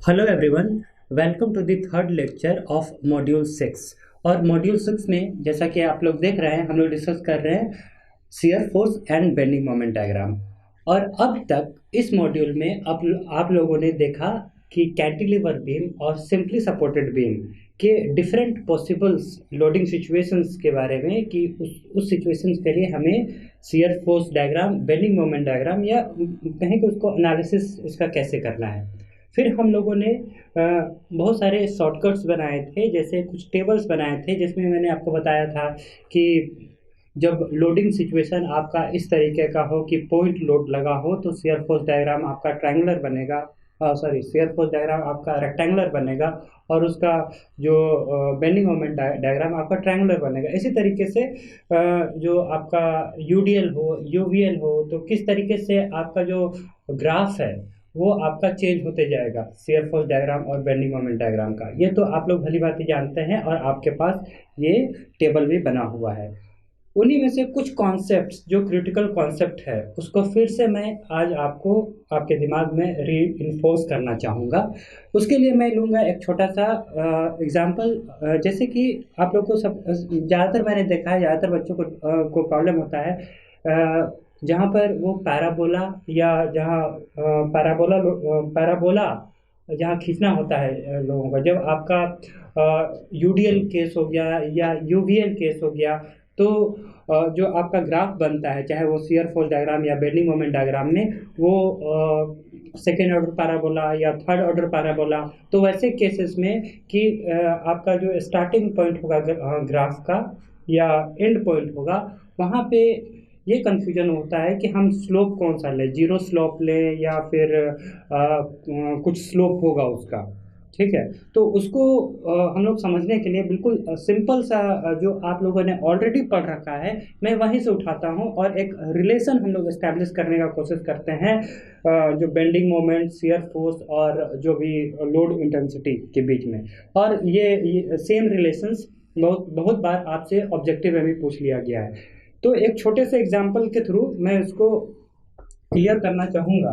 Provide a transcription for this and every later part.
Hello everyone, welcome to the third lecture of module 6। और module 6 में जैसा कि आप लोग देख रहे हैं, हम लोग डिस्कस कर रहे हैं shear force and bending moment diagram. और अब तक इस मॉड्यूल में आप लोगों ने देखा कि कैंटिलीवर बीम और सिंपली सपोर्टेड बीम के डिफरेंट पॉसिबल्स लोडिंग सिचुएशंस के बारे में, कि उस सिचुएशंस के लिए हमें shear force diagram, bending moment diagram या कहें कि उसको एनालिसिस उसका कैसे करना है। फिर हम लोगों ने बहुत सारे शॉर्टकट्स बनाए थे, जैसे कुछ टेबल्स बनाए थे जिसमें मैंने आपको बताया था कि जब लोडिंग सिचुएशन आपका इस तरीके का हो कि पॉइंट लोड लगा हो तो शियर फोर्स डायग्राम आपका ट्रायंगुलर बनेगा, शियर फोर्स डायग्राम आपका रेक्टेंगुलर बनेगा और उसका जो बेंडिंग मोमेंट डायग्राम आपका ट्रायंगुलर बनेगा। इसी तरीके से जो आपका यूडीएल हो, यूवीएल हो, तो किस तरीके से आपका जो ग्राफ है वो आपका चेंज होते जाएगा शियर फोर्स डायग्राम और बेंडिंग मोमेंट डायग्राम का। ये तो आप लोग भली बात ही जानते हैं और आपके पास ये टेबल भी बना हुआ है। उन्हीं में से कुछ कॉन्सेप्ट्स जो क्रिटिकल कॉन्सेप्ट है उसको फिर से मैं आज आपको आपके दिमाग में री इन्फोर्स करना चाहूँगा। उसके लिए मैं लूँगा एक छोटा सा एग्जांपल। जैसे कि आप लोग को सब ज़्यादातर मैंने देखा है, ज़्यादातर बच्चों को प्रॉब्लम होता है जहाँ पर वो पैराबोला या जहाँ पैराबोला जहाँ खींचना होता है लोगों का, जब आपका यूडीएल केस हो गया या यूवीएल केस हो गया, तो जो आपका ग्राफ बनता है, चाहे वो शियर फोर्स डायग्राम या बेंडिंग मोमेंट डायग्राम में, वो सेकेंड ऑर्डर पैराबोला या थर्ड ऑर्डर पैराबोला, तो वैसे केसेस में कि आपका जो स्टार्टिंग पॉइंट होगा ग्राफ का या एंड पॉइंट होगा, वहाँ पे ये कन्फ्यूजन होता है कि हम स्लोप कौन सा लें, जीरो स्लोप लें या फिर कुछ स्लोप होगा उसका। ठीक है, तो उसको हम लोग समझने के लिए बिल्कुल सिंपल सा जो आप लोगों ने ऑलरेडी पढ़ रखा है, मैं वहीं से उठाता हूँ और एक रिलेशन हम लोग एस्टैब्लिश करने का कोशिश करते हैं जो बेंडिंग मोमेंट, शियर फोर्स और जो भी लोड इंटेंसिटी के बीच में। और ये सेम रिलेशंस बहुत बार आपसे ऑब्जेक्टिव में भी पूछ लिया गया है। तो एक छोटे से एग्जाम्पल के थ्रू मैं इसको क्लियर करना चाहूँगा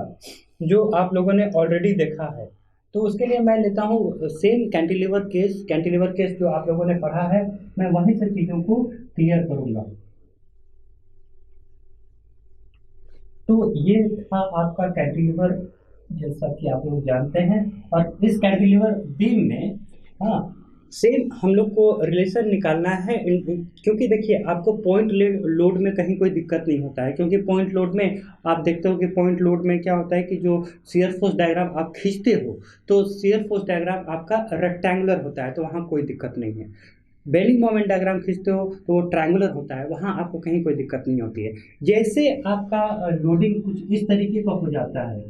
जो आप लोगों ने ऑलरेडी देखा है। तो उसके लिए मैं लेता हूँ सेम कैंटिलीवर केस जो आप लोगों ने पढ़ा है, मैं वहीं से चीज़ों को क्लियर करूँगा। तो ये था आपका कैंटिलीवर, जैसा कि आप लोग जानते हैं। और इस कैंटिलीवर बीम में सेम हम लोग को रिलेशन निकालना है, क्योंकि देखिए आपको पॉइंट लोड में कहीं कोई दिक्कत नहीं होता है, क्योंकि पॉइंट लोड में आप देखते हो कि पॉइंट लोड में क्या होता है कि जो शियर फोर्स डायग्राम आप खींचते हो तो शियर फोर्स डायग्राम आपका रेक्टेंगुलर होता है, तो वहाँ कोई दिक्कत नहीं है। बेंडिंग मोमेंट डायग्राम खींचते हो तो वो ट्रायंगुलर होता है, वहाँ आपको कहीं कोई दिक्कत नहीं होती है। जैसे आपका लोडिंग कुछ इस तरीके का हो जाता है,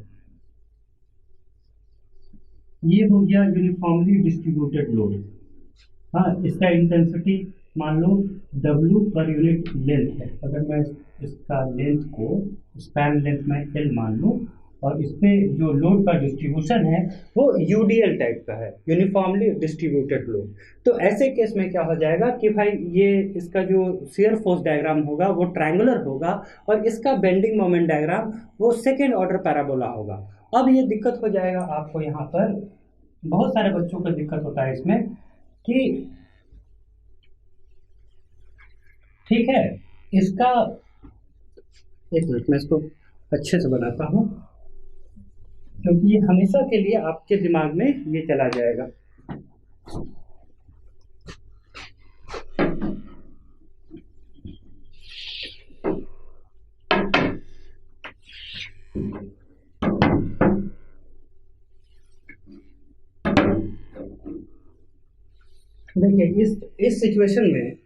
ये हो गया यूनिफॉर्मली डिस्ट्रीब्यूटेड लोड। इसका इंटेंसिटी मान लो W पर यूनिट लेंथ है। अगर मैं इसका लेंथ को स्पैन लेंथ में L मान लूँ और इस पे जो लोड का डिस्ट्रीब्यूशन है वो UDL टाइप का है, यूनिफॉर्मली डिस्ट्रीब्यूटेड लोड। तो ऐसे केस में क्या हो जाएगा कि भाई ये इसका जो शियर फोर्स डायग्राम होगा वो ट्रायंगुलर होगा और इसका बेंडिंग मोमेंट डायग्राम वो सेकेंड ऑर्डर पैराबोला होगा। अब ये दिक्कत हो जाएगा आपको, यहाँ पर बहुत सारे बच्चों को दिक्कत होता है इसमें कि ठीक है, इसका एक मिनट मैं इसको अच्छे से बनाता हूँ, क्योंकि ये हमेशा के लिए आपके दिमाग में ये चला जाएगा। देखिए इस सिचुएशन में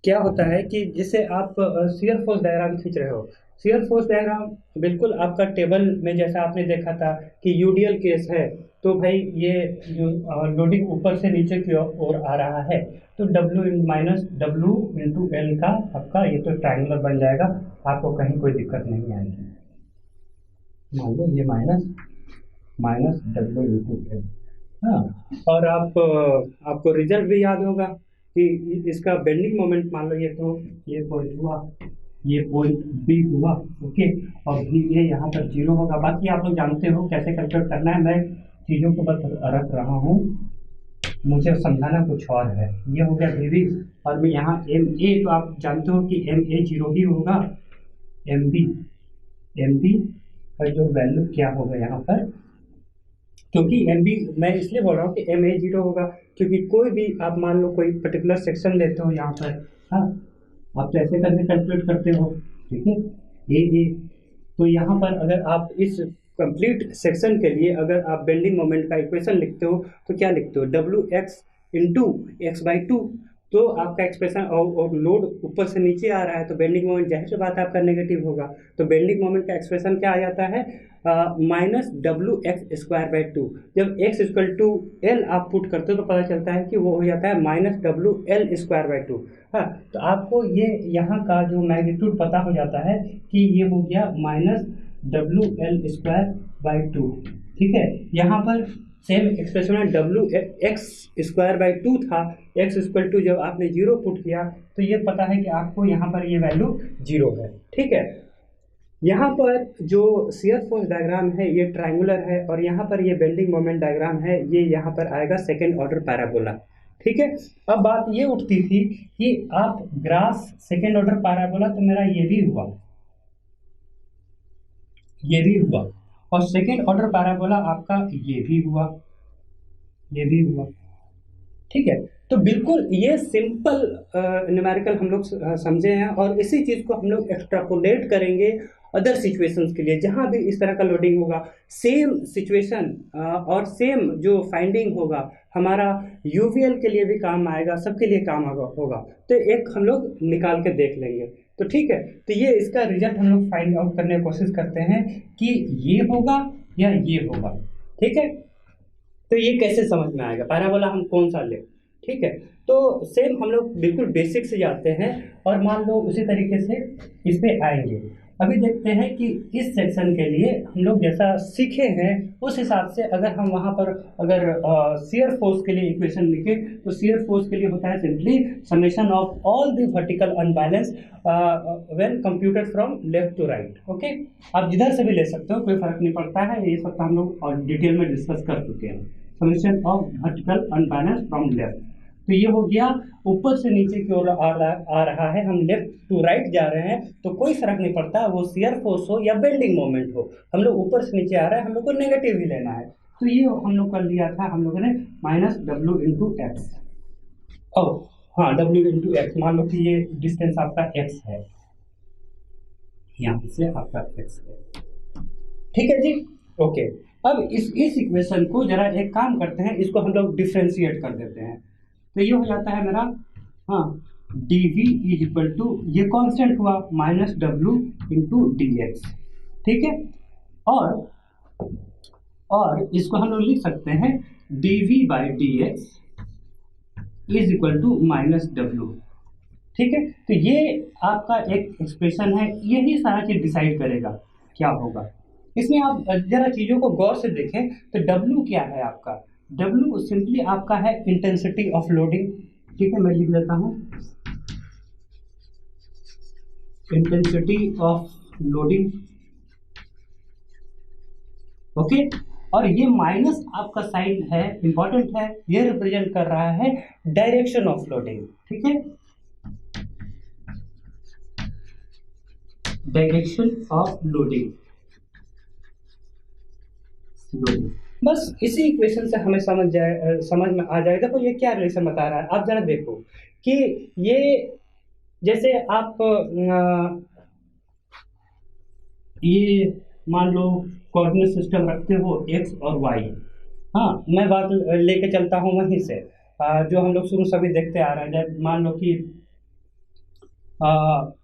क्या होता है कि जैसे आप शियर फोर्स डायग्राम खींच रहे हो, शियर फोर्स डायग्राम बिल्कुल आपका टेबल में जैसा आपने देखा था कि यूडीएल केस है, तो भाई ये जो लोडिंग ऊपर से नीचे की ओर आ रहा है, तो W इंटू L का आपका ये तो ट्रायंगुलर बन जाएगा, आपको कहीं कोई दिक्कत नहीं आएगी। मान लो ये माइनस W इंटू L। और आपको रिजल्ट भी याद होगा कि इसका बेंडिंग मोमेंट मान लो ये पॉइंट हुआ, ये पॉइंट बी हुआ, ओके, और बी ए यहाँ पर 0 होगा। बाकी आप लोग जानते हो कैसे कैलकुलेट करना है, मैं चीज़ों को बस रख रहा हूँ, मुझे समझाना कुछ और है। ये हो गया बेबी, और मैं यहाँ एम ए, तो आप जानते हो कि एम ए 0 ही होगा, एम बी का जो वैल्यू क्या होगा यहाँ पर, क्योंकि एम बी मैं इसलिए बोल रहा हूँ कि एम ए 0 होगा, क्योंकि कोई भी आप मान लो कोई पर्टिकुलर सेक्शन लेते हो यहाँ पर, हाँ आप तो ऐसे करके कैलकुलेट करते हो, ठीक है, ए, तो यहाँ पर अगर आप इस कंप्लीट सेक्शन के लिए अगर आप बेंडिंग मोमेंट का इक्वेशन लिखते हो तो क्या लिखते हो, W x into x by two, तो आपका एक्सप्रेशन, और लोड ऊपर से नीचे आ रहा है तो बेंडिंग मोमेंट जाहिर सी बात है आपका नेगेटिव होगा, तो बेंडिंग मोमेंट का एक्सप्रेशन क्या आ जाता है, minus W x square by two. जब एक्स इक्वल टू एल आप पुट करते हो तो पता चलता है कि वो हो जाता है minus W L square by two. हाँ, तो आपको ये यहाँ का जो मैग्नीट्यूड पता हो जाता है कि ये हो गया minus W L square by two, ठीक है। यहाँ पर सेम एक्सप्रेशन में W x square by two था, एक्स इक्वल टू जब आपने जीरो पुट किया तो ये पता है कि आपको यहाँ पर ये वैल्यू जीरो है, ठीक है। यहाँ पर जो शियर फोर्स डायग्राम है ये ट्रायंगुलर है, और यहाँ पर ये बेंडिंग मोमेंट डायग्राम है, ये यहाँ पर आएगा सेकेंड ऑर्डर पैराबोला, ठीक है। अब बात ये उठती थी कि आप ग्रास सेकेंड ऑर्डर पैराबोला, तो मेरा ये भी हुआ, ये भी हुआ, और सेकेंड ऑर्डर पैराबोला आपका ये भी हुआ, ये भी हुआ, ठीक है। तो बिल्कुल ये सिंपल न्यूमेरिकल हम लोग समझे हैं, और इसी चीज़ को हम लोग एक्सट्रापोलेट करेंगे अदर सिचुएशंस के लिए, जहाँ भी इस तरह का लोडिंग होगा, सेम सिचुएशन और सेम जो फाइंडिंग होगा हमारा यूवीएल के लिए भी काम आएगा, सबके लिए काम होगा, तो एक हम लोग निकाल के देख लेंगे। तो ठीक है, तो ये इसका रिजल्ट हम लोग फाइंड आउट करने की कोशिश करते हैं कि ये होगा या ये होगा, ठीक है। तो ये कैसे समझ में आएगा, पैराबोला हम कौन सा ले, ठीक है। तो सेम हम लोग बिल्कुल बेसिक से जाते हैं, और मान लो उसी तरीके से इस पे आएंगे। अभी देखते हैं कि इस सेक्शन के लिए हम लोग जैसा सीखे हैं उस हिसाब से अगर हम वहाँ पर अगर शियर फोर्स के लिए इक्वेशन लिखें, तो शियर फोर्स के लिए होता है simply summation of all the vertical unbalance when computed from left to right, okay. आप जिधर से भी ले सकते हो, कोई फर्क नहीं पड़ता है, ये सब हम लोग और डिटेल में डिस्कस कर चुके हैं। Summation of vertical unbalance from left, तो ये हो गया ऊपर से नीचे की ओर आ रहा है, हम लेफ्ट टू राइट जा रहे हैं, तो कोई फर्क नहीं पड़ता वो शियर फोर्स हो या बेंडिंग मोमेंट हो, हम लोग ऊपर से नीचे आ रहा है, हम लोग को नेगेटिव ही लेना है। तो ये हम लोग कर लिया था हम लोगों ने माइनस डब्ल्यू इंटू एक्स, हाँ डब्ल्यू इंटू एक्स, मान लो कि ये डिस्टेंस आपका एक्स है, यहाँ से आपका एक्स है, ठीक है जी, ओके। अब इस इक्वेशन को जरा एक काम करते हैं, इसको हम लोग डिफ्रेंशिएट कर देते हैं, तो ये हो जाता है मेरा, हाँ D V is equal to, ये कांस्टेंट हुआ minus W into D X, ठीक है। और इसको हम लोग लिख सकते हैं D V by D X is equal to minus W, ठीक है। तो ये आपका एक एक्सप्रेशन है, यही सारा चीज डिसाइड करेगा क्या होगा। इसमें आप जरा चीजों को गौर से देखें, तो डब्ल्यू क्या है आपका, डब्ल्यू सिंपली आपका है इंटेंसिटी ऑफ लोडिंग, ठीक है, मैं लिख देता हूं इंटेंसिटी ऑफ लोडिंग, ओके। और ये माइनस आपका साइन है, इंपॉर्टेंट है, ये रिप्रेजेंट कर रहा है डायरेक्शन ऑफ लोडिंग, ठीक है, डायरेक्शन ऑफ लोडिंग। बस इसी इक्वेशन से हमें समझ में आ जाए। देखो ये क्या रिलेशन बता रहा है, आप जरा देखो कि ये जैसे आप ये मान लो कोऑर्डिनेट सिस्टम रखते हो एक्स और वाई, हाँ मैं बात लेके चलता हूँ वहीं से जो हम लोग शुरू से भी देखते आ रहे हैं। जब मान लो कि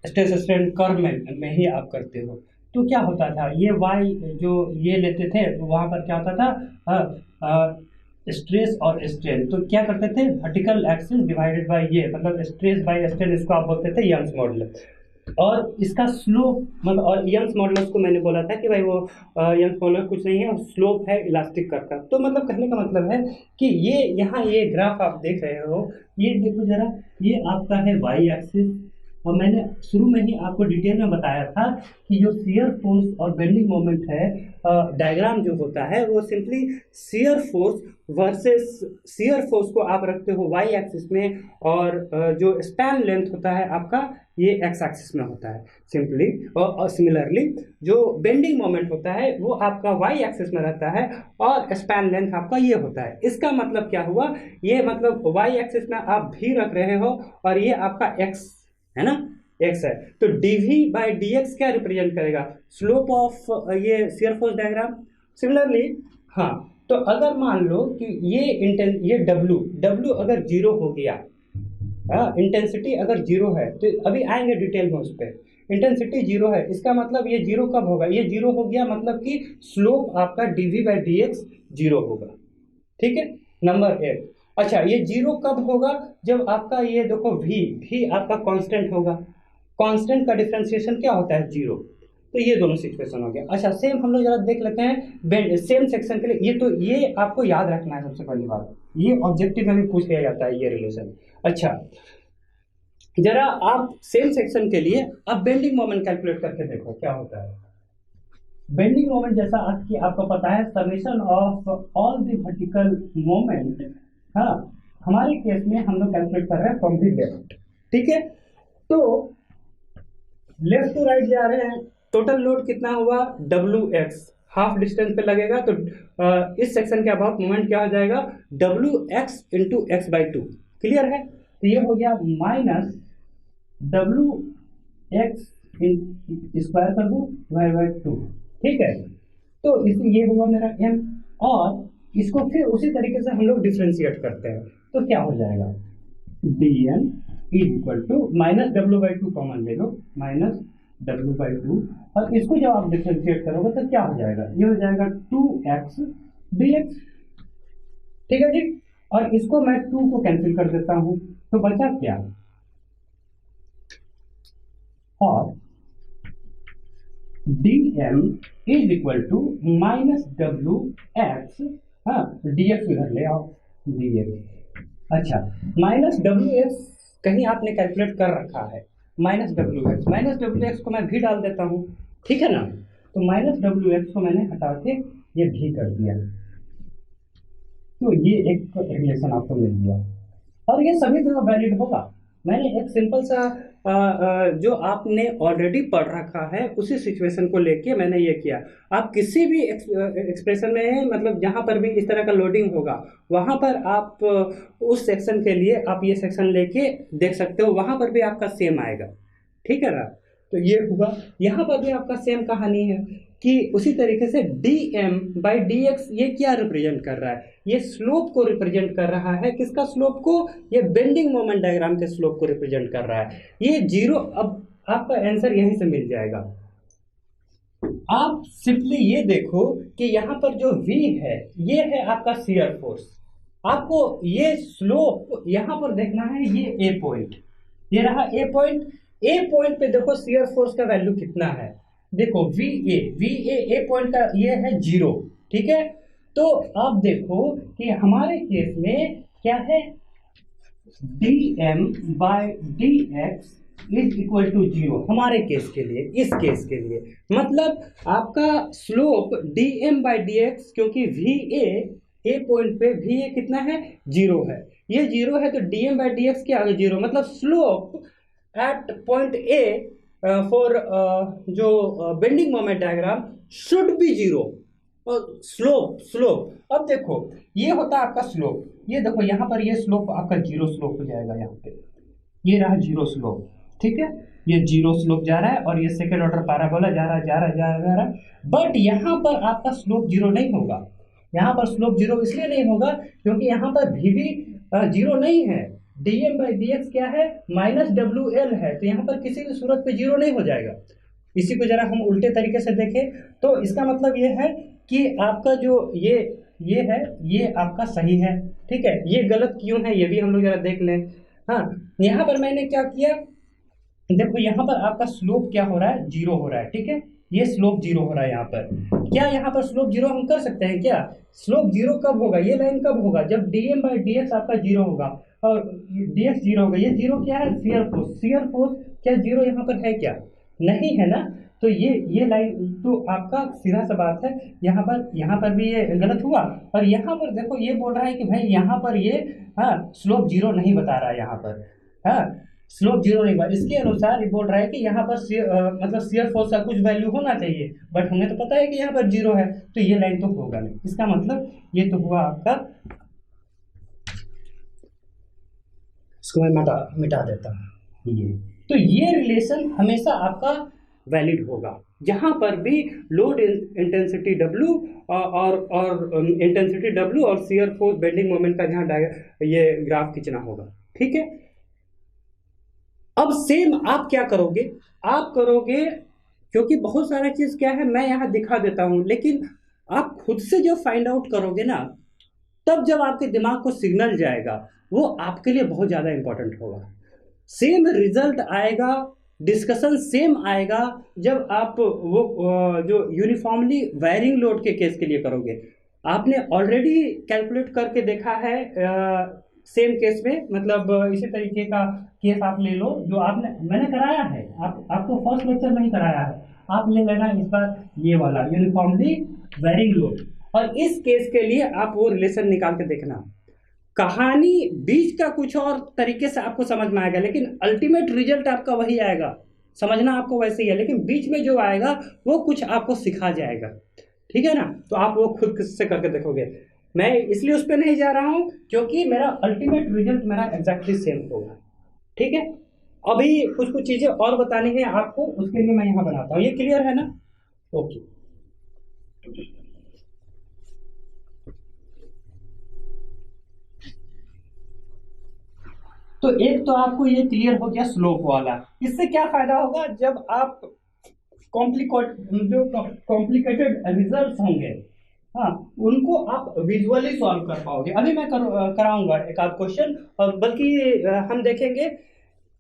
स्ट्रेस स्ट्रेन कर्व में ही आप करते हो, तो क्या होता था, ये वाई जो ये लेते थे वहाँ पर क्या होता था स्ट्रेस और स्ट्रेन, तो क्या करते थे वर्टिकल एक्सिस डिवाइडेड बाय ये, मतलब स्ट्रेस बाय स्ट्रेन, इसको आप बोलते थे यंग्स मॉडुलस। और इसका स्लोप मतलब, और यंग्स मॉडुलस को मैंने बोला था कि भाई वो यंग्स मॉडुलस कुछ नहीं है, स्लोप है इलास्टिक कर्व का। तो मतलब कहने का मतलब है कि ये यहाँ ये ग्राफ आप देख रहे हो, ये देखो जरा, ये आपका है वाई एक्सिस, और मैंने शुरू में ही आपको डिटेल में बताया था कि जो शियर फोर्स और बेंडिंग मोमेंट है, डायग्राम जो होता है वो simply shear force versus shear force को आप रखते हो वाई एक्सिस में, और जो स्पैन लेंथ होता है आपका ये एक्स एक्सिस में होता है सिंपली। और सिमिलरली जो बेंडिंग मोमेंट होता है वो आपका वाई एक्सिस में रहता है और स्पैन लेंथ आपका ये होता है। इसका मतलब क्या हुआ, ये मतलब वाई एक्सिस में आप भी रख रहे हो और ये आपका एक्स है ना, एक्स है, तो dv बाई डी एक्स क्या रिप्रेजेंट करेगा, स्लोप ऑफ ये शियर फोर्स डायग्राम। सिमिलरली हाँ, तो अगर मान लो कि ये W अगर जीरो हो गया, इंटेंसिटी अगर जीरो है, तो अभी आएंगे डिटेल में उस पर। इंटेंसिटी जीरो है, इसका मतलब ये जीरो कब होगा, ये जीरो हो गया मतलब कि स्लोप आपका dv by D x zero होगा। ठीक है, नंबर एक। अच्छा, ये जीरो कब होगा, जब आपका ये देखो v आपका कांस्टेंट होगा, कांस्टेंट का डिफरेंशिएशन क्या होता है, जीरो। तो ये दोनों सिचुएशन हो गया। अच्छा, सेम हम लोग जरा देख लेते हैं सेम सेक्शन के लिए। ये तो ये आपको याद रखना है सबसे पहली बात, ये ऑब्जेक्टिव में भी पूछ लिया जाता है ये रिलेशन। अच्छा, जरा आप सेम सेक्शन के लिए अब बेंडिंग मोमेंट कैलकुलेट करके देखो क्या होता है। बेंडिंग मोमेंट जैसा कि आपको पता है, summation of all the vertical moment. हाँ, हमारे केस में हम लोग कैलकुलेट कर रहे हैं फ्रॉम द लेफ्ट। ठीक है, तो लेफ्ट टू राइट जा रहे हैं, टोटल लोड कितना हुआ, WX हाफ डिस्टेंस पे लगेगा, तो इस सेक्शन के अबाउट मोमेंट क्या हो जाएगा, WX into x by two. Clear है, तो ये हो गया माइनस WX स्क्वायर कर दो वाई बाई टू। ठीक है, तो इसे ये हुआ मेरा m, और इसको फिर उसी तरीके से हम लोग डिफ्रेंशिएट करते हैं, तो क्या हो जाएगा, dm is equal to minus W by two common ले लो, माइनस W बाई टू, और इसको जब आप डिफ्रेंशिएट करोगे तो क्या हो जाएगा, ये हो जाएगा 2x dx। ठीक है जी, और इसको मैं 2 को कैंसिल कर देता हूं, तो बचा क्या, और dm is equal to minus WX, हाँ dx इधर ले आओ, dx। अच्छा, माइनस WX कहीं आपने कैलकुलेट कर रखा है, माइनस WX को मैं भी डाल देता हूँ। ठीक है ना, तो माइनस WX को मैंने हटा के ये भी कर दिया, तो ये एक रिलेशन आपको मिल गया, और ये सभी जगह वैलिड होगा। मैंने एक सिंपल सा जो आपने ऑलरेडी पढ़ रखा है उसी सिचुएशन को लेके मैंने ये किया। आप किसी भी एक्सप्रेशन में, मतलब जहाँ पर भी इस तरह का लोडिंग होगा वहाँ पर आप उस सेक्शन के लिए आप ये सेक्शन लेके देख सकते हो, वहाँ पर भी आपका सेम आएगा। ठीक है ना, तो ये हुआ, यहाँ पर भी आपका सेम कहानी है कि उसी तरीके से dm बाई dx ये क्या रिप्रेजेंट कर रहा है, ये स्लोप को रिप्रेजेंट कर रहा है। किसका स्लोप को, ये बेंडिंग मोमेंट डायग्राम के स्लोप को रिप्रेजेंट कर रहा है। ये जीरो, अब आपका आंसर यहीं से मिल जाएगा। आप सिंपली ये देखो कि यहाँ पर जो v है ये है आपका शियर फोर्स, आपको ये स्लोप यहाँ पर देखना है, ये a पॉइंट, ये रहा a पॉइंट। ए पॉइंट पे देखो शियर फोर्स का वैल्यू कितना है, देखो ए पॉइंट का ये है जीरो। ठीक है, तो आप देखो कि हमारे केस में क्या है, dm बाई dx is equal to zero हमारे केस के लिए, इस केस के लिए मतलब आपका स्लोप dm बाई dx, क्योंकि ए पॉइंट पे va कितना है, जीरो है, ये जीरो है, तो dm बाई dx क्या आगे जीरो, मतलब slope at point A for जो bending moment diagram should be zero. Slope अब देखो ये होता है आपका स्लोप, ये देखो यहाँ पर ये स्लोप आपका जीरो स्लोप हो जाएगा, यहाँ पे ये रहा जीरो स्लोप। ठीक है, ये जीरो स्लोप जा रहा है और ये सेकेंड ऑर्डर पैराबोला जा रहा है, बट यहाँ पर आपका स्लोप जीरो नहीं होगा। यहाँ पर स्लोप जीरो इसलिए नहीं होगा क्योंकि यहाँ पर भी जीरो नहीं है, dm बाई dx क्या है, माइनस WL है, तो यहाँ पर किसी भी सूरत पे जीरो नहीं हो जाएगा। इसी को जरा हम उल्टे तरीके से देखें तो इसका मतलब ये है कि आपका जो ये है ये आपका सही है। ठीक है, ये गलत क्यों है ये भी हम लोग जरा देख लें। हाँ, यहाँ पर मैंने क्या किया, देखो यहाँ पर आपका स्लोप क्या हो रहा है, जीरो हो रहा है। ठीक है, ये स्लोप जीरो हो रहा है यहाँ पर, क्या यहाँ पर स्लोप जीरो हम कर सकते हैं क्या, स्लोप जीरो कब होगा, ये लाइन कब होगा, जब dm बाई dx आपका जीरो होगा। और dx जीरो हो गया, ये जीरो क्या है, शियर फोर्स। शियर फोर्स क्या जीरो यहाँ पर है क्या, नहीं है ना। तो ये लाइन तो आपका सीधा सा बात है, यहाँ पर भी ये गलत हुआ। और यहाँ पर देखो ये बोल रहा है कि भाई यहाँ पर ये, हाँ, स्लोप जीरो नहीं बता रहा है यहाँ पर, हाँ, स्लोप जीरो नहीं बता, इसके अनुसार ये बोल रहा है कि यहाँ पर मतलब शियर फोर्स का कुछ वैल्यू होना चाहिए, बट हमें तो पता है कि यहाँ पर जीरो है, तो ये लाइन तो होगा नहीं। इसका मतलब ये तो हुआ आपका, इसको मैं मिटा देता हूँ ये। तो ये रिलेशन हमेशा आपका वैलिड होगा जहां पर भी लोड इंटेंसिटी W और इंटेंसिटी W और शियर फोर्स बेंडिंग मोमेंट का जहां ये ग्राफ खींचना होगा, ठीक है। अब सेम आप क्या करोगे, आप करोगे, क्योंकि बहुत सारा चीज क्या है मैं यहां दिखा देता हूं, लेकिन आप खुद से जो फाइंड आउट करोगे ना, तब जब आपके दिमाग को सिग्नल जाएगा, वो आपके लिए बहुत ज्यादा इंपॉर्टेंट होगा। सेम रिजल्ट आएगा, डिस्कशन सेम आएगा जब आप वो जो यूनिफॉर्मली वायरिंग लोड के केस के लिए करोगे। आपने ऑलरेडी कैलकुलेट करके देखा है सेम केस में, मतलब इसी तरीके का केस आप ले लो जो मैंने कराया है, आपको फर्स्ट लेक्चर में ही कराया है, आप ले लेना इस बार ये वाला यूनिफॉर्मली वायरिंग लोड, और इस केस के लिए आप वो रिलेशन निकाल के देखना। कहानी बीच का कुछ और तरीके से आपको समझ में आएगा, लेकिन अल्टीमेट रिजल्ट आपका वही आएगा, समझना आपको वैसे ही है, लेकिन बीच में जो आएगा वो कुछ आपको सिखा जाएगा, ठीक है ना। तो आप वो खुद से करके देखोगे। मैं इसलिए उस पर नहीं जा रहा हूं क्योंकि मेरा अल्टीमेट रिजल्ट मेरा एग्जैक्टली सेम होगा, ठीक है। अभी कुछ कुछ चीजें और बतानी है आपको, उसके लिए मैं यहाँ बनाता हूँ। ये क्लियर है ना, ओके। तो एक तो आपको ये क्लियर हो गया स्लोप वाला। इससे क्या फायदा होगा, जब आप कॉम्प्लिकेटेड रिजल्ट्स होंगे, हाँ, उनको आप विजुअली सॉल्व कर पाओगे। अभी मैं कराऊंगा एक आध क्वेश्चन, और बल्कि हम देखेंगे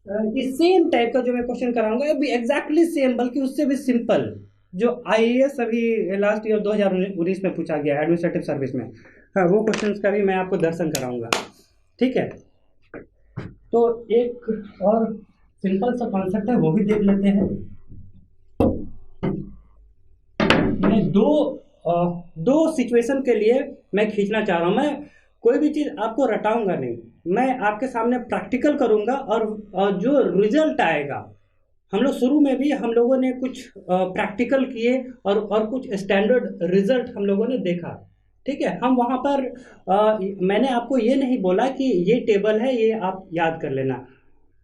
कि सेम टाइप का जो मैं क्वेश्चन कराऊंगा अभी एग्जैक्टली सेम, बल्कि उससे भी सिंपल, जो आईएएस अभी लास्ट ईयर 2019 में पूछा गया एडमिनिस्ट्रेटिव सर्विस में, हाँ, वो क्वेश्चन का भी मैं आपको दर्शन कराऊंगा, ठीक है। तो एक और सिंपल सा कॉन्सेप्ट है, वो भी देख लेते हैं। मैं दो सिचुएशन के लिए मैं खींचना चाह रहा हूं। मैं कोई भी चीज आपको रटाऊंगा नहीं, मैं आपके सामने प्रैक्टिकल करूंगा, और जो रिजल्ट आएगा, हम लोग शुरू में भी हम लोगों ने कुछ प्रैक्टिकल किए और कुछ स्टैंडर्ड रिजल्ट हम लोगों ने देखा, ठीक है। हम वहां पर मैंने आपको ये नहीं बोला कि ये टेबल है, ये आप याद कर लेना।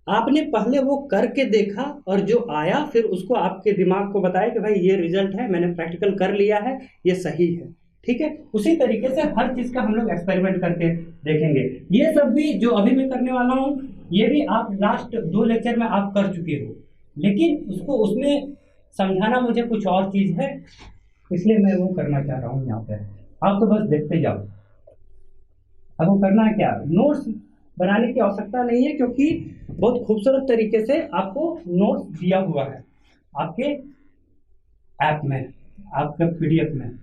आपने पहले वो करके देखा, और जो आया फिर उसको आपके दिमाग को बताया कि भाई ये रिजल्ट है, मैंने प्रैक्टिकल कर लिया है, ये सही है, ठीक है। उसी तरीके से हर चीज का हम लोग एक्सपेरिमेंट करके देखेंगे। ये सब भी जो अभी मैं करने वाला हूँ, ये भी आप लास्ट 2 लेक्चर में आप कर चुके हो, लेकिन उसको उसमें समझाना मुझे कुछ और चीज है, इसलिए मैं वो करना चाह रहा हूँ यहाँ पे। आप तो बस देखते जाओ। अब वो करना है क्या, नोट्स बनाने की आवश्यकता नहीं है, क्योंकि बहुत खूबसूरत तरीके से आपको नोट्स दिया हुआ है आपके ऐप में, आपके पीडीएफ में।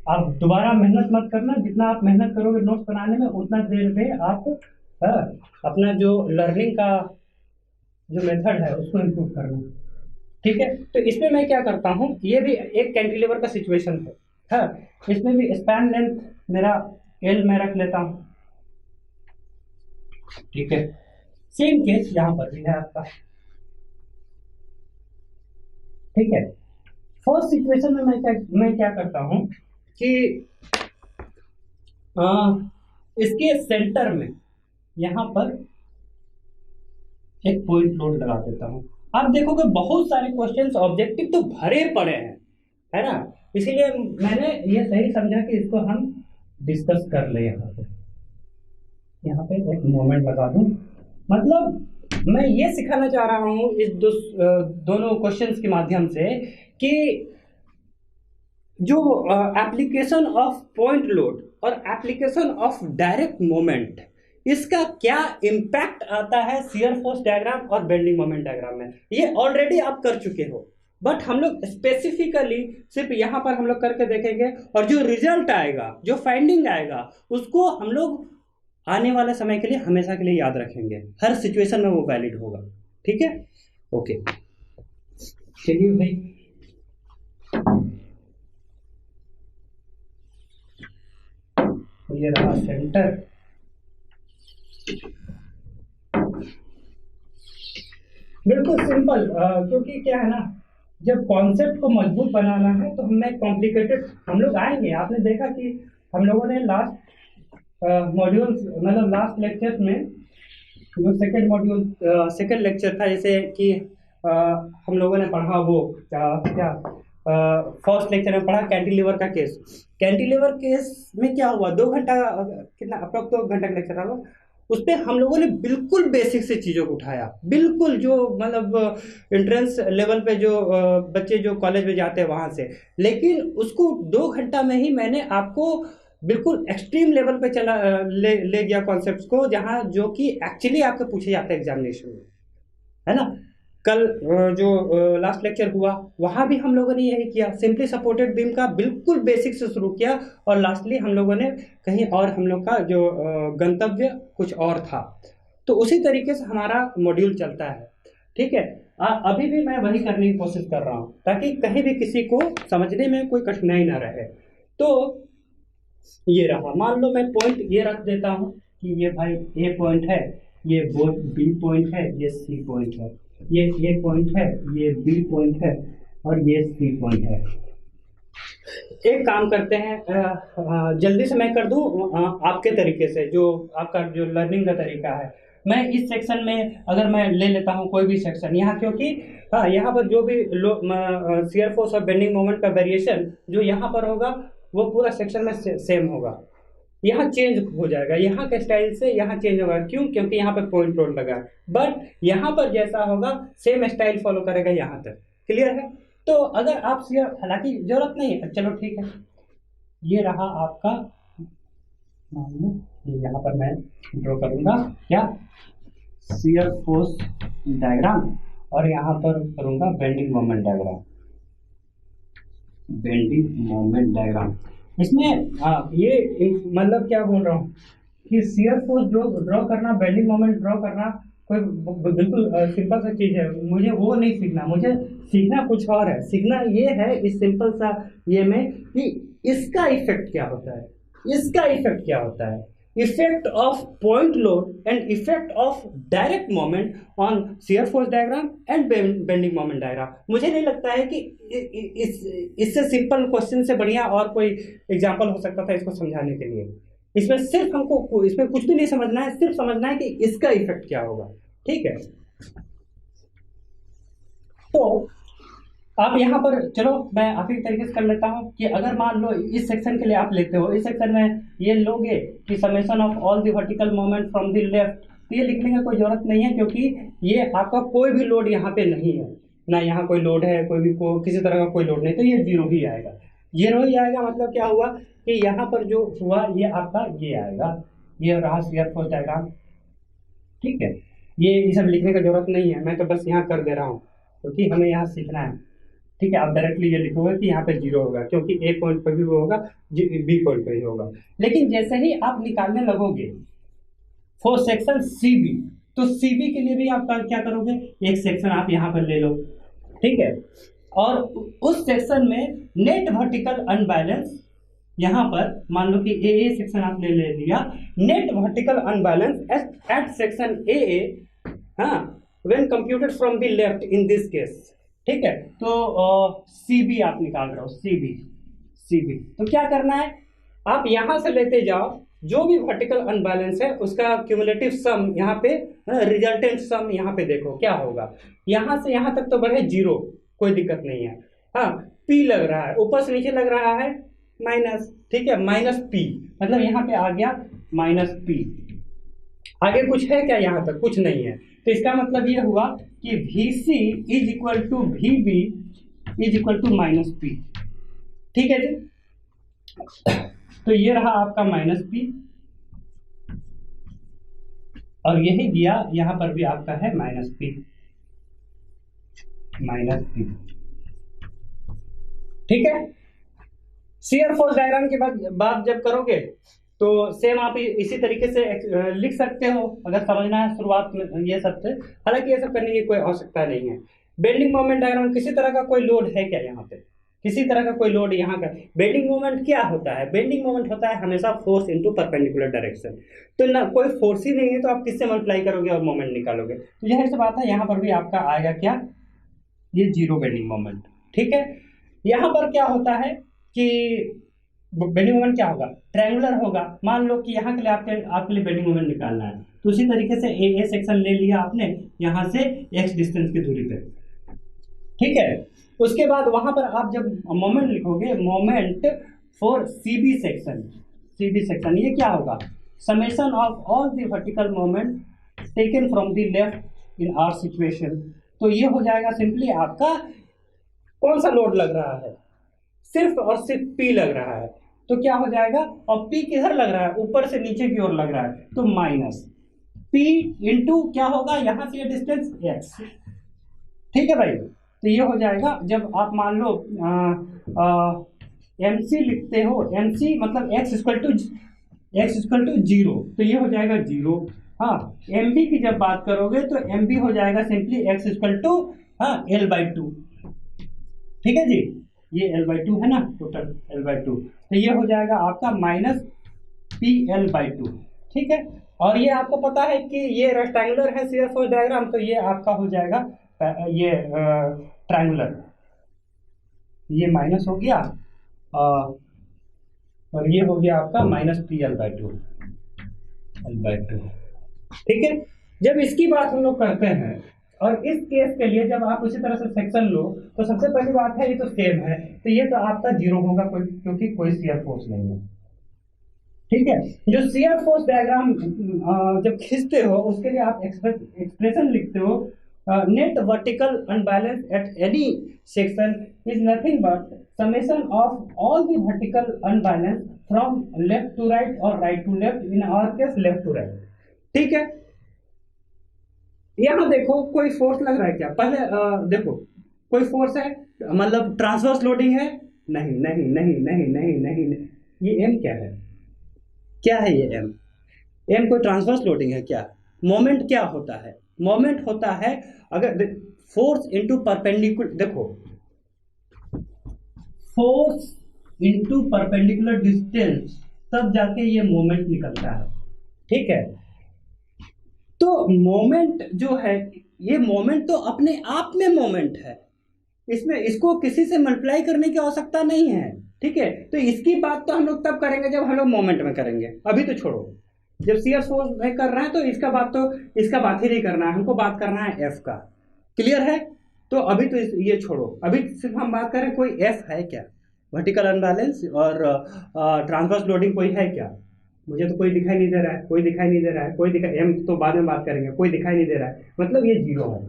आप दोबारा मेहनत मत करना, जितना आप मेहनत करोगे नोट्स बनाने में, उतना देर में आप अपना जो लर्निंग का जो मेथड है उसको इम्प्रूव करना, ठीक है। तो इसमें मैं क्या करता हूँ, ये भी एक कैंटिलीवर का सिचुएशन है, इसमें भी स्पैन लेंथ मेरा एल में रख लेता हूँ, ठीक है। सेम केस यहां पर भी है आपका, ठीक है। फर्स्ट सिचुएशन में मैं क्या करता हूं कि इसके सेंटर में यहां पर एक पॉइंट लोड लगा देता हूं। आप देखोगे बहुत सारे क्वेश्चंस ऑब्जेक्टिव तो भरे पड़े हैं, है ना, इसीलिए मैंने ये सही समझा कि इसको हम डिस्कस कर ले। यहाँ पे एक मोमेंट लगा दूं, मतलब मैं ये सिखाना चाह रहा हूं इस दोनों क्वेश्चंस के माध्यम से कि जो एप्लीकेशन ऑफ पॉइंट लोड और एप्लीकेशन ऑफ डायरेक्ट मोमेंट, इसका क्या इम्पैक्ट आता है शियर फोर्स डायग्राम और बेंडिंग मोमेंट डायग्राम में, ये ऑलरेडी आप कर चुके हो, बट हम लोग स्पेसिफिकली सिर्फ यहाँ पर हम लोग करके देखेंगे, और जो रिजल्ट आएगा, जो फाइंडिंग आएगा, उसको हम लोग आने वाले समय के लिए हमेशा के लिए याद रखेंगे, हर सिचुएशन में वो वैलिड होगा। ठीक है, ओके, चलिए भाई। ये रहा सेंटर। बिल्कुल सिंपल, क्योंकि क्या है ना, जब कॉन्सेप्ट को मजबूत बनाना है तो हमें कॉम्प्लिकेटेड हम लोग आएंगे। आपने देखा कि हम लोगों ने लास्ट मॉड्यूल्स मतलब लास्ट लेक्चर्स में जो सेकंड मॉड्यूल सेकंड लेक्चर था, जैसे कि हम लोगों ने पढ़ा वो क्या फर्स्ट लेक्चर में पढ़ा कैंटिलीवर का केस। कैंटिलीवर केस में क्या हुआ, 2 घंटा कितना अप्रॉक्स 2 घंटा का लेक्चर रहा, उस पर हम लोगों ने बिल्कुल बेसिक से चीज़ों को उठाया, बिल्कुल जो मतलब एंट्रेंस लेवल पे जो बच्चे जो कॉलेज में जाते हैं वहाँ से। लेकिन उसको 2 घंटा में ही मैंने आपको बिल्कुल एक्सट्रीम लेवल पे चला ले गया कॉन्सेप्ट्स को, जहाँ जो कि एक्चुअली आपके पूछे जाते हैं एग्जामिनेशन में, है ना। कल जो लास्ट लेक्चर हुआ वहाँ भी हम लोगों ने यही किया, सिंपली सपोर्टेड बीम का बिल्कुल बेसिक से शुरू किया, और लास्टली हम लोगों ने कहीं और हम लोग का जो गंतव्य कुछ और था। तो उसी तरीके से हमारा मॉड्यूल चलता है। ठीक है, अभी भी मैं वही करने की कोशिश कर रहा हूँ ताकि कहीं भी किसी को समझने में कोई कठिनाई ना रहे। तो ये रहा, मान लो मैं पॉइंट ये रख देता हूँ कि ये भाई ए पॉइंट है, ये बी पॉइंट है, ये सी पॉइंट है, ये ए पॉइंट है, ये बी पॉइंट है, और ये सी पॉइंट है। एक काम करते हैं, जल्दी से मैं कर दूं आपके तरीके से, जो आपका जो लर्निंग का तरीका है। मैं इस सेक्शन में अगर मैं ले लेता हूं कोई भी सेक्शन यहाँ, क्योंकि हाँ यहाँ पर जो भी शियर फोर्स और बेंडिंग मोमेंट का वेरिएशन जो यहाँ पर होगा वो पूरा सेक्शन में सेम होगा। यहाँ चेंज हो जाएगा, यहाँ के स्टाइल से यहाँ चेंज होगा, क्यों? क्योंकि यहाँ पे पॉइंट लोड लगा है, बट यहाँ पर जैसा होगा सेम स्टाइल फॉलो करेगा यहाँ तक। क्लियर है? तो अगर आप हालांकि जरूरत नहीं है, चलो ठीक है। ये रहा आपका, मान लो ये यहाँ पर मैं ड्रॉ करूंगा क्या, शियर फोर्स डायग्राम, और यहाँ पर करूंगा bending moment diagram. Bending moment diagram इसमें ये मतलब क्या बोल रहा हूँ कि शियर फोर्स ड्रॉ करना, बेंडिंग मोमेंट ड्रॉ करना कोई बिल्कुल सिंपल सा चीज है। मुझे वो नहीं सीखना, मुझे सीखना कुछ और है। सीखना ये है इस सिंपल सा ये में कि इसका इफेक्ट क्या होता है, इसका इफेक्ट क्या होता है, effect of point load and effect of direct moment on shear force diagram and bending moment diagram. मुझे नहीं लगता है कि इससे सिंपल क्वेश्चन से बढ़िया और कोई एग्जाम्पल हो सकता था इसको समझाने के लिए। इसमें सिर्फ हमको इसमें कुछ भी नहीं समझना है, सिर्फ समझना है कि इसका इफेक्ट क्या होगा। ठीक है, तो आप यहाँ पर चलो मैं आपकी तरीके से कर लेता हूँ कि अगर मान लो इस सेक्शन के लिए आप लेते हो, इस सेक्शन में ये लोगे कि summation of all the vertical moment from the left, तो ये लिखने की कोई जरूरत नहीं है, क्योंकि ये आपका कोई भी लोड यहाँ पे नहीं है, ना यहाँ कोई लोड है, कोई भी किसी तरह का कोई लोड नहीं, तो ये जीरो ही आएगा। जीरो ही आएगा मतलब क्या हुआ कि यहाँ पर जो हुआ ये आपका ये आएगा, ये रहा शियर फोर्स डायग्राम। ठीक है, ये सब लिखने की जरूरत नहीं है, मैं तो बस यहाँ कर दे रहा हूँ क्योंकि हमें यहाँ सीखना है। ठीक है, आप डायरेक्टली ये लिखोगे कि यहाँ पे जीरो होगा, क्योंकि ए पॉइंट पर भी वो होगा, बी पॉइंट पर ही होगा। लेकिन जैसे ही आप निकालने लगोगे फॉर सेक्शन सी बी, तो सी बी के लिए भी आप क्या करोगे, एक सेक्शन आप यहाँ पर ले लो। ठीक है, और उस सेक्शन में नेट वर्टिकल अनबैलेंस, यहाँ पर मान लो कि ए सेक्शन आप ले लिया, net vertical unbalance at section A, हाँ, when computed from the left in this case. ठीक है, तो सी बी आप निकाल रहे हो, सी बी तो क्या करना है, आप यहां से लेते जाओ जो भी वर्टिकल अनबैलेंस है उसका क्यूमुलेटिव सम यहाँ पे, रिजल्टेंट सम यहाँ पे देखो क्या होगा। यहां से यहां तक तो बढ़े जीरो, कोई दिक्कत नहीं है। हाँ, पी लग रहा है, ऊपर से नीचे लग रहा है माइनस। ठीक है, माइनस पी मतलब यहाँ पे आ गया माइनस पी। आगे कुछ है क्या? यहाँ तक कुछ नहीं है, तो इसका मतलब ये हुआ कि VC is equal to VB is equal to minus P. ठीक है जी, तो ये रहा आपका माइनस पी, और यही दिया यहां पर भी आपका है माइनस पी। ठीक है, शियर फोर्स डायग्राम के बाद जब करोगे तो सेम आप इसी तरीके से लिख सकते हो अगर समझना है शुरुआत में ये सब से। हालांकि ये सब करने की कोई आवश्यकता नहीं है। बेंडिंग मोमेंट डायग्राम, किसी तरह का कोई लोड है क्या यहाँ पे? किसी तरह का कोई लोड यहाँ का। बेंडिंग मोमेंट क्या होता है? बेंडिंग मोमेंट होता है हमेशा फोर्स इनटू परपेंडिकुलर डायरेक्शन। तो ना कोई फोर्स ही नहीं है तो आप किससे मल्टीप्लाई करोगे और मोमेंट निकालोगे? तो यही सब बात है। यहाँ पर भी आपका आएगा क्या, ये जीरो बेंडिंग मोमेंट। ठीक है, यहाँ पर क्या होता है कि बेंडिंग मोमेंट क्या होगा, ट्रायंगुलर होगा। मान लो कि यहाँ के लिए आपके लिए बेंडिंग मोमेंट निकालना है, तो उसी तरीके से ए सेक्शन ले लिया आपने यहाँ से x डिस्टेंस की दूरी पे। ठीक है, उसके बाद वहां पर आप जब मोमेंट लिखोगे, moment for CB section, CB section ये क्या होगा, summation of all the vertical moment taken from the left in are situation. तो ये हो जाएगा सिंपली आपका कौन सा लोड लग रहा है, सिर्फ और सिर्फ P लग रहा है। तो क्या हो जाएगा, और P किधर लग रहा है, ऊपर से नीचे की ओर लग रहा है, तो माइनस P इंटू क्या होगा, यहां से ये डिस्टेंस x। ठीक है भाई, तो ये हो जाएगा जब आप मान लो MC लिखते हो, MC मतलब x इक्वल टू जीरो, तो ये हो जाएगा जीरो। हाँ, MB की जब बात करोगे तो MB हो जाएगा simply x equal to L/2। ठीक है जी, ये L/2 है ना, टोटल L/2, तो ये हो जाएगा आपका माइनस PL/2। ठीक है, और ये आपको पता है कि ये रेक्टेंगुलर है शियर फोर्स डायग्राम, तो ये आपका हो जाएगा ये ट्रायंगुलर, ये माइनस हो गया और ये हो गया आपका माइनस PL/2। ठीक है, जब इसकी बात हम लोग करते हैं और इस केस के लिए जब आप उसी तरह से सेक्शन लो, तो सबसे पहली बात है ये तो सेम है, तो ये तो आपका जीरो होगा क्योंकि कोई शियर फोर्स नहीं है। ठीक है, जो शियर फोर्स डायग्राम जब खींचते हो उसके लिए आप एक्सप्रेशन लिखते हो, net vertical unbalance at any section is nothing but summation of all the vertical unbalance from left to right और right to left, in our case left to right. ठीक है, यहां देखो कोई फोर्स लग रहा है क्या, पहले देखो कोई फोर्स है, मतलब ट्रांसवर्स लोडिंग है, नहीं नहीं नहीं नहीं नहीं नहीं, नहीं। ये M क्या है, क्या है ये M कोई ट्रांसवर्स लोडिंग है क्या? मोमेंट क्या होता है, मोमेंट होता है अगर फोर्स इनटू परपेंडिकुलर, देखो फोर्स इनटू परपेंडिकुलर डिस्टेंस, तब जाके ये मोमेंट निकलता है। ठीक है, तो मोमेंट जो है, ये मोमेंट तो अपने आप में मोमेंट है, इसमें इसको किसी से मल्टीप्लाई करने की आवश्यकता नहीं है। ठीक है, तो इसकी बात तो हम लोग तब करेंगे जब हम लोग मोमेंट में करेंगे, अभी तो छोड़ो। जब शियर फोर्स में कर रहे हैं तो इसका बात ही नहीं करना है, हमको बात करना है F का। क्लियर है, तो अभी तो ये छोड़ो, अभी सिर्फ हम बात करें कोई F है क्या, वर्टिकल अनबैलेंस और ट्रांसवर्स लोडिंग कोई है क्या? मुझे तो कोई दिखाई नहीं दे रहा है, कोई दिखाई नहीं दे रहा है, कोई दिखाई, M तो बाद में बात करेंगे, कोई दिखाई नहीं दे रहा है, मतलब ये जीरो है।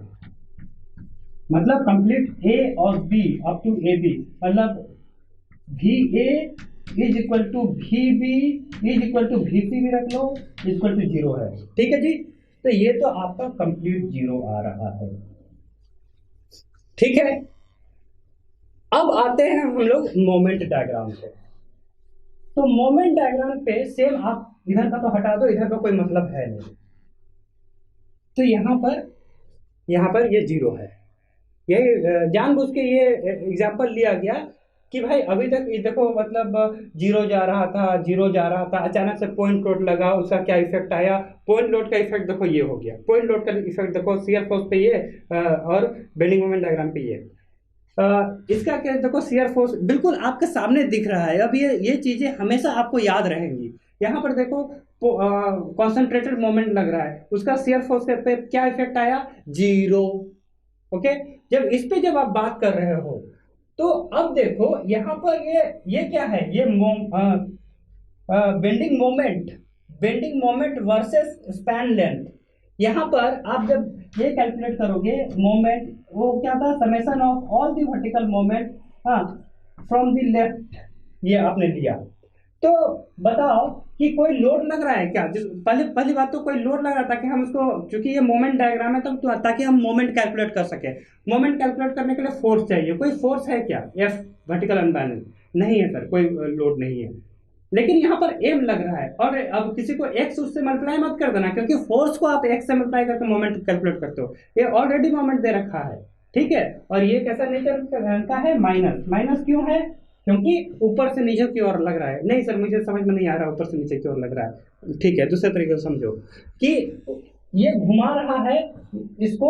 मतलब कंप्लीट A और B अप टू AB, मतलब VA is equal to VB is equal to VC भी रख लो, इज इक्वल टू जीरो है। ठीक है जी, तो ये तो आपका कंप्लीट जीरो आ रहा है। ठीक है, अब आते हैं हम लोग मोमेंट डायग्राम पे। तो मोमेंट डायग्राम पे सेम आप इधर का तो हटा दो, इधर का कोई मतलब है नहीं, तो यहाँ पर ये जीरो है। ये जानबूझ के ये एग्जाम्पल लिया गया कि भाई अभी तक देखो, मतलब जीरो जा रहा था, अचानक से पॉइंट लोड लगा, उसका क्या इफेक्ट आया, पॉइंट लोड का इफेक्ट देखो ये हो गया, पॉइंट लोड का इफेक्ट देखो शियर फोर्स पे ये और बेंडिंग मोमेंट डायग्राम पे ये। इसका क्या देखो, शियर फोर्स बिल्कुल आपके सामने दिख रहा है। अब ये चीजें हमेशा आपको याद रहेंगी। यहाँ पर देखो कॉन्सेंट्रेटेड मोमेंट लग रहा है, उसका शियर फोर्स पे क्या इफेक्ट आया, जीरो। ओके, जब आप बात कर रहे हो तो अब देखो यहाँ पर ये क्या है, ये bending moment versus span length. यहाँ पर आप जब ये कैलकुलेट करोगे मोमेंट, वो क्या था, summation of all the vertical moment from the left, ये आपने लिया। तो बताओ कि कोई लोड लग रहा है क्या? पहली बात तो कोई लोड लग रहा है, ताकि हम उसको, क्योंकि ये मोमेंट डायग्राम है तो ताकि हम मोमेंट कैलकुलेट कर सके। मोमेंट कैलकुलेट करने के लिए फोर्स चाहिए, कोई फोर्स है क्या? F वर्टिकल अनबैलेंस नहीं है सर, कोई लोड नहीं है। लेकिन यहाँ पर m लग रहा है, और अब किसी को x उससे मल्टीप्लाई मत कर देना, क्योंकि फोर्स को आप x से मल्टीप्लाई करके मोमेंट कैलकुलेट करते हो। ये ऑलरेडी मोमेंट दे रखा है, ठीक है। और ये कैसा नेचर का है, माइनस। माइनस क्यों है? क्योंकि ऊपर से नीचे की ओर लग रहा है। नहीं सर मुझे समझ में नहीं आ रहा, ऊपर से नीचे की ओर लग रहा है, ठीक है, दूसरे तरीके से समझो कि ये घुमा रहा है इसको,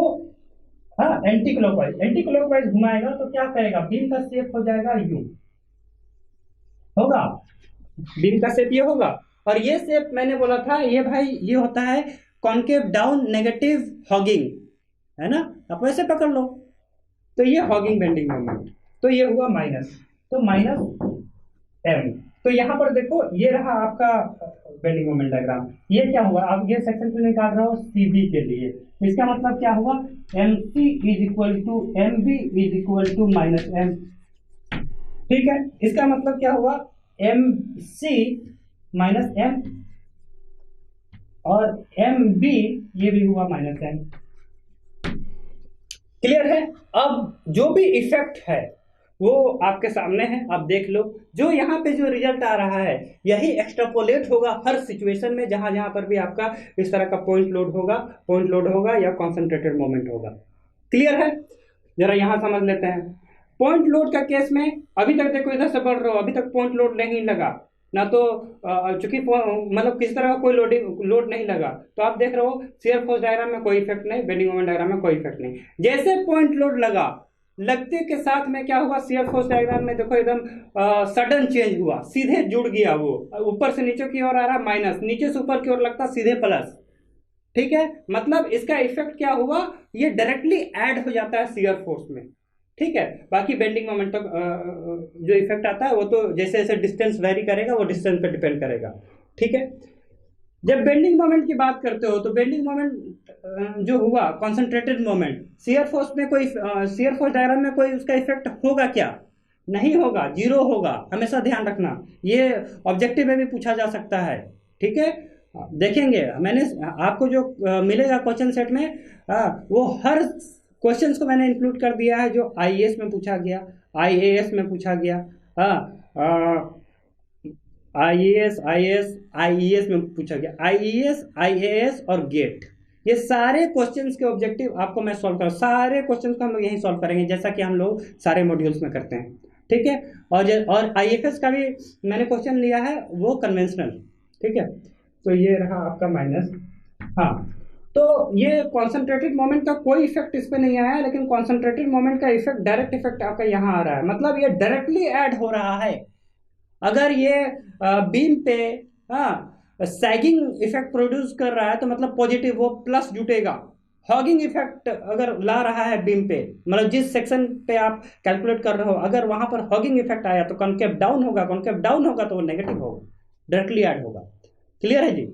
हाँ, एंटी क्लॉकवाइज। एंटी क्लॉकवाइज घुमाएगा तो क्या करेगा, बीम का शेप हो जाएगा यू, होगा बीम का शेप ये होगा। और ये शेप मैंने बोला था ये भाई ये होता है कॉन्केव डाउन नेगेटिव हॉगिंग, है ना, आप वैसे पकड़ लो। तो ये हॉगिंग बेंडिंग मोमेंट, तो ये हुआ माइनस, तो माइनस m। तो यहाँ पर देखो ये रहा आपका बेंडिंग मोमेंट डायग्राम। ये क्या हुआ, आप ये सेक्शन पे निकाल रहे हो CB के लिए, इसका मतलब क्या हुआ, MC is equal to MB is equal to minus m, ठीक है। इसका मतलब क्या हुआ, MC माइनस m, और MB ये भी हुआ माइनस m। क्लियर है? अब जो भी इफेक्ट है वो आपके सामने है, आप देख लो। जो यहाँ पे जो रिजल्ट आ रहा है यही एक्सट्रापोलेट होगा हर सिचुएशन में, जहां जहां पर भी आपका इस तरह का पॉइंट लोड होगा या कॉन्सेंट्रेटेड मोमेंट होगा। क्लियर है? जरा यहाँ समझ लेते हैं। पॉइंट लोड का केस में अभी तक देखो, इधर से बढ़ रहे हो, अभी तक पॉइंट लोड नहीं लगा ना, तो चूंकि मतलब किस तरह का कोई लोड नहीं लगा, तो आप देख रहे हो शियर फोर्स डायग्राम में कोई इफेक्ट नहीं, बेंडिंग मोमेंट डायग्राम में कोई इफेक्ट नहीं। जैसे पॉइंट लोड लगा, लगते के साथ में क्या हुआ, शियर फोर्स डायग्राम में देखो एकदम सडन चेंज हुआ, सीधे जुड़ गया, वो ऊपर से नीचे की ओर आ रहा माइनस, नीचे से ऊपर की ओर लगता सीधे प्लस, ठीक है। मतलब इसका इफेक्ट क्या हुआ, ये डायरेक्टली ऐड हो जाता है शियर फोर्स में, ठीक है। बाकी बेंडिंग मोमेंट तक जो इफेक्ट आता है वो तो जैसे जैसे डिस्टेंस वेरी करेगा वो डिस्टेंस पे डिपेंड करेगा, ठीक है। जब बेंडिंग मोमेंट की बात करते हो तो बेंडिंग मोमेंट जो हुआ कॉन्सेंट्रेटेड मोमेंट, शियर फोर्स में कोई शियर फोर्स डायग्राम में कोई उसका इफेक्ट होगा क्या? नहीं होगा, जीरो होगा, हमेशा ध्यान रखना। ये ऑब्जेक्टिव में भी पूछा जा सकता है, ठीक है। देखेंगे मैंने आपको जो मिलेगा क्वेश्चन सेट में, वो हर क्वेश्चंस को मैंने इंक्लूड कर दिया है जो आईएएस में पूछा गया, आईएएस में पूछा गया, आईएएस में पूछा गया, आईएएस, आईएएस और गेट, ये सारे क्वेश्चंस के ऑब्जेक्टिव आपको मैं सॉल्व कर, सारे क्वेश्चंस को हम लोग यहीं सॉल्व करेंगे, जैसा कि हम लोग सारे मॉड्यूल्स में करते हैं, ठीक है। और आईएफएस का भी मैंने क्वेश्चन लिया है, वो कन्वेंशनल, ठीक है। तो ये रहा आपका माइनस। हाँ, तो ये कॉन्सेंट्रेटेड मोमेंट का कोई इफेक्ट इस पे नहीं आया, लेकिन कॉन्सेंट्रेटेड मोमेंट का इफेक्ट, डायरेक्ट इफेक्ट आपका यहाँ आ रहा है, मतलब ये डायरेक्टली ऐड हो रहा है। अगर ये बीम पे सैगिंग इफेक्ट प्रोड्यूस कर रहा है तो मतलब पॉजिटिव, वो प्लस जुटेगा। हॉगिंग इफेक्ट अगर ला रहा है बीम पे, मतलब जिस सेक्शन पे आप कैलकुलेट कर रहे हो, अगर वहां पर हॉगिंग इफेक्ट आया तो कॉन्केव डाउन होगा, कॉन्केव डाउन होगा तो वो नेगेटिव होगा, डायरेक्टली ऐड होगा। क्लियर है जी?